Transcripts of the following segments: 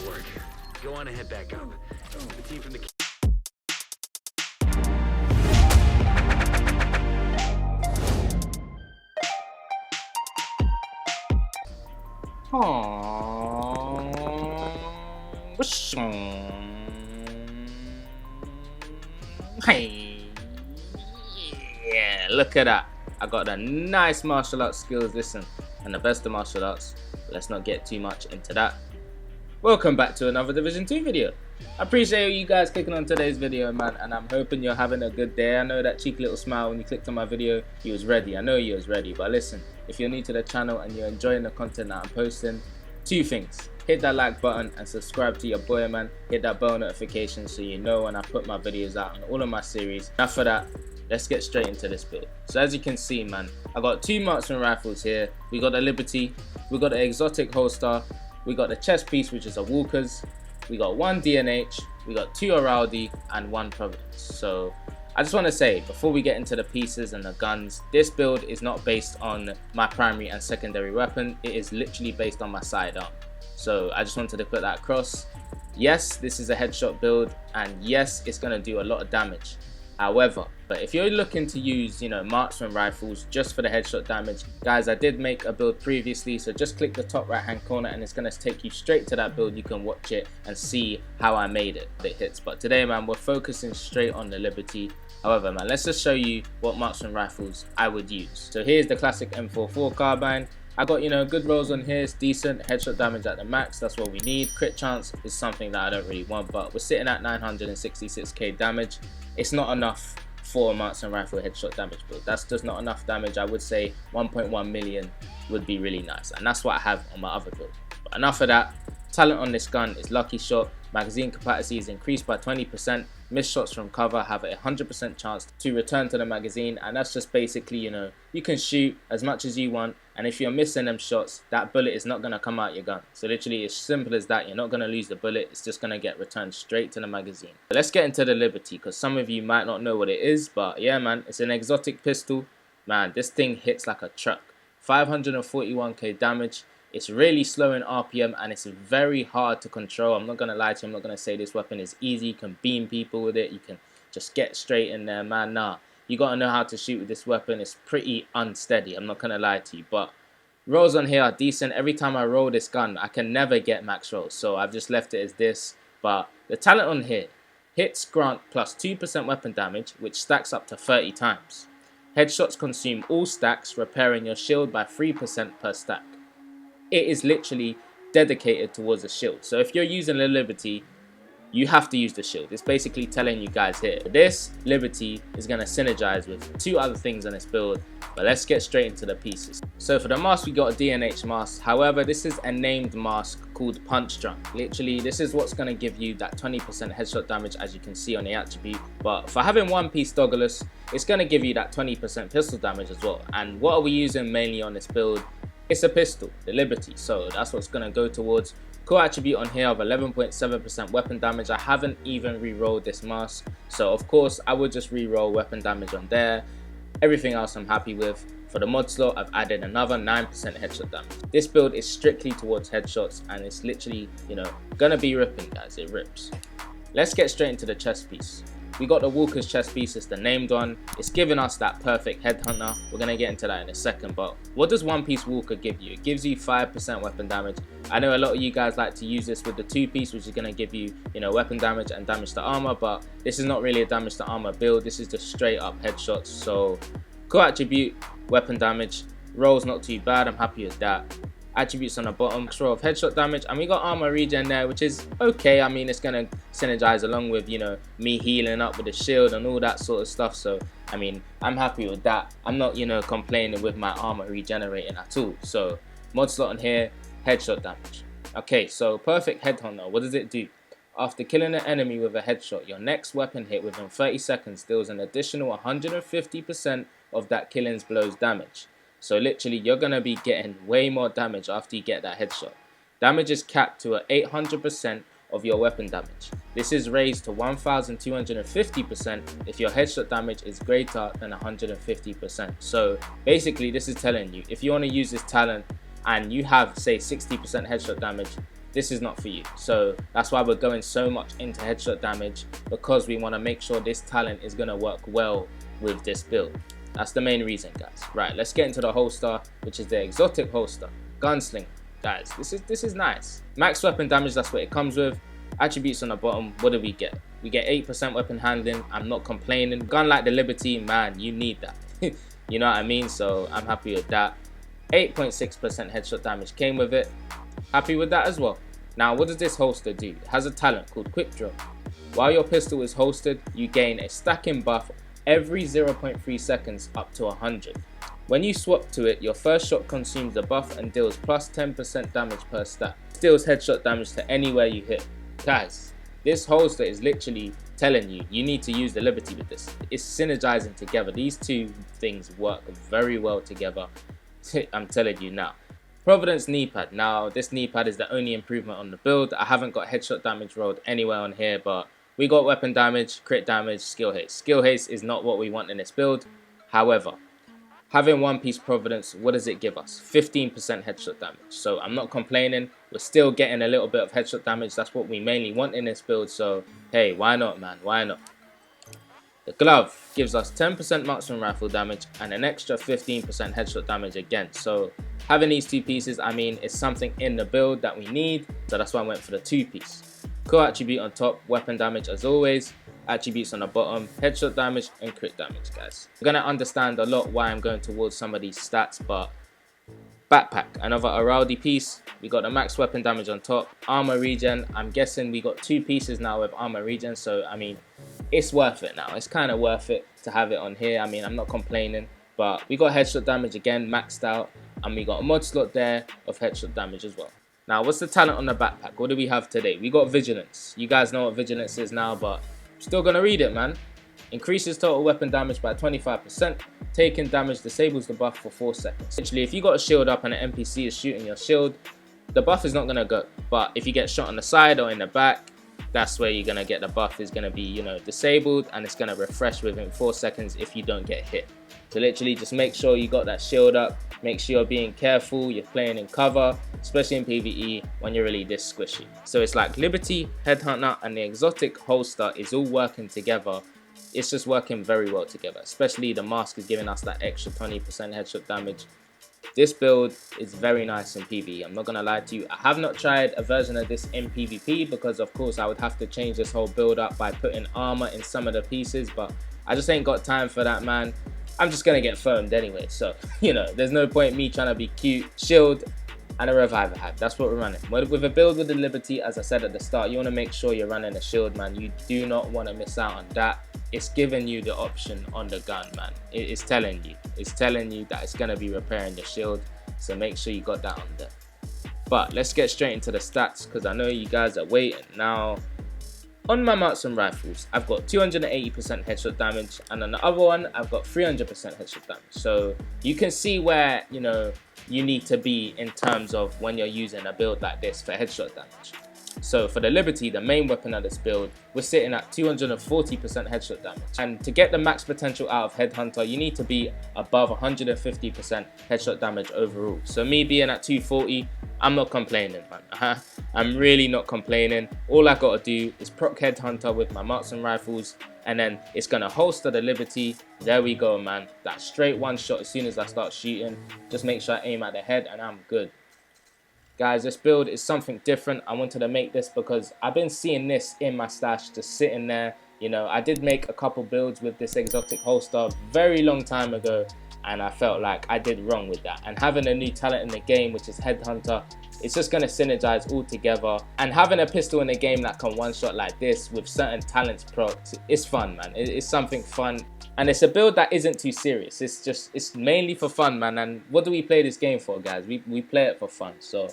Good work. Go on and head back up. The team from the... Hey, yeah, look at that. I got the nice martial arts skills, listen, and the best of martial arts. Let's not get too much into that. Welcome back to another Division 2 video. I appreciate you guys clicking on today's video, man, and I'm hoping you're having a good day. I know that cheeky little smile when you clicked on my video, you was ready. I know you was ready, but listen, if you're new to the channel and you're enjoying the content that I'm posting, two things. Hit that like button and subscribe to your boy, man. Hit that bell notification so you know when I put my videos out on all of my series. Enough of that, let's get straight into this build. So as you can see, man, I got two marksman rifles here. We got the Liberty, we got the exotic holster, we got the chest piece, which is a Walker's, we got one DNH, we got two Araldi and one Providence. So I just want to say, before we get into the pieces and the guns, this build is not based on my primary and secondary weapon. It is literally based on my sidearm. So I just wanted to put that across. Yes, this is a headshot build, and yes, it's going to do a lot of damage. However, but if you're looking to use, marksman rifles just for the headshot damage, guys, I did make a build previously, so just click the top right hand corner and it's going to take you straight to that build. You can watch it and see how I made it, the hits. But today, man, we're focusing straight on the Liberty. However, man, let's just show you what marksman rifles I would use. So here's the classic M44 carbine. I got, good rolls on here. It's decent. Headshot damage at the max. That's what we need. Crit chance is something that I don't really want, but we're sitting at 966k damage. It's not enough for a marksman rifle headshot damage build. That's just not enough damage. I would say 1.1 million would be really nice, and that's what I have on my other build. But enough of that. Talent on this gun is lucky shot. Magazine capacity is increased by 20%. Missed shots from cover have a 100% chance to return to the magazine, and that's just basically, you can shoot as much as you want, and if you're missing them shots, that bullet is not going to come out your gun. So literally, as simple as that. You're not going to lose the bullet. It's just going to get returned straight to the magazine. But let's get into the Liberty, because some of you might not know what it is, but yeah, man, it's an exotic pistol. Man, this thing hits like a truck. 541k damage. It's really slow in RPM and it's very hard to control. I'm not going to lie to you. I'm not going to say this weapon is easy. You can beam people with it. You can just get straight in there, man. Nah, you got to know how to shoot with this weapon. It's pretty unsteady. I'm not going to lie to you. But rolls on here are decent. Every time I roll this gun, I can never get max rolls. So I've just left it as this. But the talent on here, hits grant plus 2% weapon damage, which stacks up to 30 times. Headshots consume all stacks, repairing your shield by 3% per stack. It is literally dedicated towards a shield. So if you're using the Liberty, you have to use the shield. It's basically telling you guys here. This Liberty is going to synergize with two other things on this build. But let's get straight into the pieces. So for the mask, we got a DNH mask. However, this is a named mask called Punch Drunk. Literally, this is what's going to give you that 20% headshot damage, as you can see on the attribute. But for having one piece doggerless, it's going to give you that 20% pistol damage as well. And what are we using mainly on this build? It's a pistol, the Liberty, so that's what's going to go towards. Core attribute on here of 11.7% weapon damage. I haven't even re-rolled this mask, so of course I would just re-roll weapon damage on there. Everything else I'm happy with. For the mod slot, I've added another 9% headshot damage. This build is strictly towards headshots, and it's literally, gonna be ripping, guys. It rips. Let's get straight into the chest piece. We got the Walker's chest piece. It's the named one. It's giving us that perfect headhunter. We're going to get into that in a second. But what does one piece Walker give you? It gives you 5% weapon damage. I know a lot of you guys like to use this with the two piece, which is going to give you, weapon damage and damage to armor. But this is not really a damage to armor build. This is just straight up headshots. So core attribute, weapon damage. Roll's not too bad. I'm happy with that. Attributes on the bottom, extra of headshot damage, and we got armor regen there, which is okay. I mean, it's gonna synergize along with me healing up with the shield and all that sort of stuff. So I mean, I'm happy with that. I'm not complaining with my armor regenerating at all. So mod slot on here, headshot damage. Okay, so perfect headhunter. What does it do? After killing an enemy with a headshot, your next weapon hit within 30 seconds deals an additional 150% of that killing's blow's damage. So literally, you're going to be getting way more damage after you get that headshot. Damage is capped to 800% of your weapon damage. This is raised to 1250% if your headshot damage is greater than 150%. So basically, this is telling you, if you want to use this talent and you have, say, 60% headshot damage, this is not for you. So that's why we're going so much into headshot damage, because we want to make sure this talent is going to work well with this build. That's the main reason, guys. Right, let's get into the holster, which is the exotic holster. Gunsling, guys, this is nice. Max weapon damage, that's what it comes with. Attributes on the bottom, what do we get? We get 8% weapon handling. I'm not complaining. Gun like the Liberty, man, you need that. You know what I mean? So I'm happy with that. 8.6% headshot damage came with it. Happy with that as well. Now, what does this holster do? It has a talent called Quick Draw. While your pistol is holstered, you gain a stacking buff every 0.3 seconds up to 100. When you swap to it, your first shot consumes the buff and deals plus 10% damage per stack. Deals headshot damage to anywhere you hit. Guys, this holster is literally telling you, you need to use the Liberty with this. It's synergizing together. These two things work very well together. I'm telling you now. Providence Knee Pad. Now, this knee pad is the only improvement on the build. I haven't got headshot damage rolled anywhere on here, but we got weapon damage, crit damage, skill haste. Skill haste is not what we want in this build. However, having one piece Providence, what does it give us? 15% headshot damage. So I'm not complaining. We're still getting a little bit of headshot damage. That's what we mainly want in this build. So, hey, why not, man? Why not? The glove gives us 10% marksman rifle damage and an extra 15% headshot damage again. So having these two pieces, I mean, it's something in the build that we need. So that's why I went for the two piece. Core attribute on top, weapon damage as always. Attributes on the bottom, headshot damage and crit damage, guys. You're going to understand a lot why I'm going towards some of these stats, but backpack, another Araldi piece. We got the max weapon damage on top, armor regen. I'm guessing we got two pieces now with armor regen, so I mean, it's worth it now. It's kind of worth it to have it on here. I mean, I'm not complaining, but we got headshot damage again, maxed out, and we got a mod slot there of headshot damage as well. Now, what's the talent on the backpack? What do we have today? We got vigilance. You guys know what vigilance is now, but I'm still gonna read it, man. Increases total weapon damage by 25%. Taking damage disables the buff for 4 seconds. Essentially, if you got a shield up and an NPC is shooting your shield, the buff is not gonna go. But if you get shot on the side or in the back, that's where you're gonna get the buff is gonna be, you know, disabled, and it's gonna refresh within 4 seconds if you don't get hit. So literally just make sure you got that shield up, make sure you're being careful, you're playing in cover, especially in PvE when you're really this squishy. So it's like Liberty, Headhunter and the exotic holster is all working together. It's just working very well together, especially the mask is giving us that extra 20% headshot damage. This build is very nice in PvE, I'm not gonna lie to you. I have not tried a version of this in PvP because of course I would have to change this whole build up by putting armor in some of the pieces, but I just ain't got time for that, man. I'm just gonna get foamed anyway, so you know, there's no point me trying to be cute. Shield and a reviver hat, that's what we're running. With a build with the Liberty, as I said at the start, you want to make sure you're running a shield, man. You do not want to miss out on that. It's giving you the option on the gun, man. It's telling you that it's gonna be repairing your shield, so make sure you got that on there. But let's get straight into the stats because I know you guys are waiting. Now, on my marksman rifles, I've got 280% headshot damage, and on the other one, I've got 300% headshot damage. So you can see where, you know, you need to be in terms of when you're using a build like this for headshot damage. So for the Liberty, the main weapon of this build, we're sitting at 240% headshot damage. And to get the max potential out of Headhunter, you need to be above 150% headshot damage overall. So me being at 240, I'm not complaining, man. I'm really not complaining. All I gotta do is proc Headhunter with my marksman rifles, and then it's gonna holster the Liberty. There we go, man. That straight one shot as soon as I start shooting. Just make sure I aim at the head and I'm good. Guys, this build is something different. I wanted to make this because I've been seeing this in my stash just sitting there. You know, I did make a couple builds with this exotic holster very long time ago, and I felt like I did wrong with that. And having a new talent in the game, which is Headhunter, it's just going to synergize all together. And having a pistol in the game that can one-shot like this with certain talents procced, it's fun, man. It's something fun. And it's a build that isn't too serious. It's mainly for fun, man. And what do we play this game for, guys? We play it for fun. So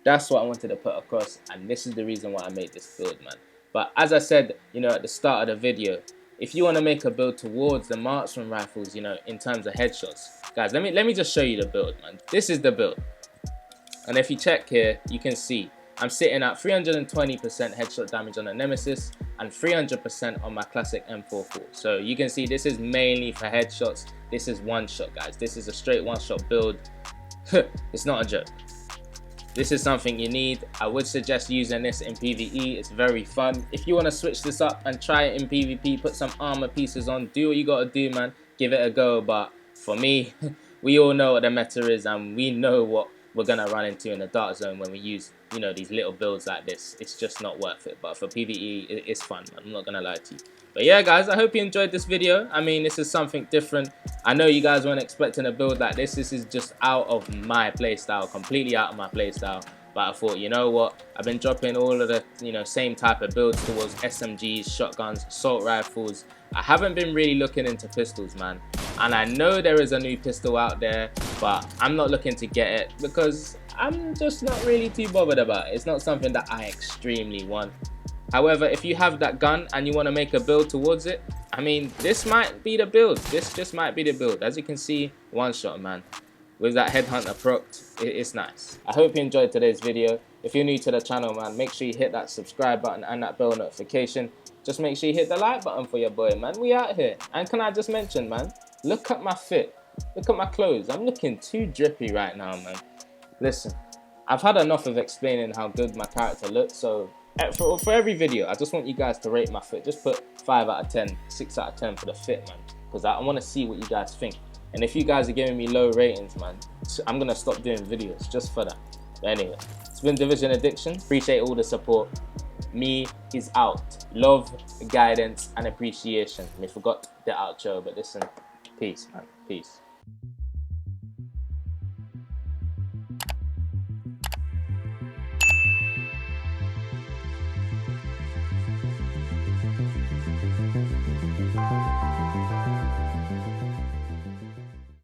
that's what I wanted to put across. And this is the reason why I made this build, man. But as I said, you know, at the start of the video, if you want to make a build towards the marksman rifles, you know, in terms of headshots, guys, let me just show you the build, man. This is the build. And if you check here, you can see I'm sitting at 320% headshot damage on the Nemesis and 300% on my classic M44. So you can see this is mainly for headshots. This is one shot, guys. This is a straight one shot build. It's not a joke. This is something you need. I would suggest using this in PvE. It's very fun. If you want to switch this up and try it in PvP, put some armor pieces on, do what you gotta do, man. Give it a go. But for me, we all know what the meta is, and we know what we're gonna run into in the dark zone when we use, you know, these little builds like this. It's just not worth it. But for PvE, it's fun, man. I'm not gonna lie to you. But yeah, guys, I hope you enjoyed this video. I mean, this is something different. I know you guys weren't expecting a build like this. This is just out of my playstyle, completely out of my playstyle. But I thought, you know what? I've been dropping all of the, you know, same type of builds towards SMGs, shotguns, assault rifles. I haven't been really looking into pistols, man. And I know there is a new pistol out there, but I'm not looking to get it because I'm just not really too bothered about it. It's not something that I extremely want. However, if you have that gun and you want to make a build towards it, I mean, this might be the build. This just might be the build. As you can see, one shot, man. With that headhunter procced, it's nice. I hope you enjoyed today's video. If you're new to the channel, man, make sure you hit that subscribe button and that bell notification. Just make sure you hit the like button for your boy, man. We out here. And can I just mention, man, look at my fit. Look at my clothes. I'm looking too drippy right now, man. Listen, I've had enough of explaining how good my character looks, so for every video, I just want you guys to rate my fit. Just put 5 out of 10, 6 out of 10 for the fit, man. Because I want to see what you guys think. And if you guys are giving me low ratings, man, I'm going to stop doing videos just for that. But anyway, it's been Division Addiction. Appreciate all the support. Me is out. Love, guidance, and appreciation. I forgot the outro, but listen, peace, man. Peace.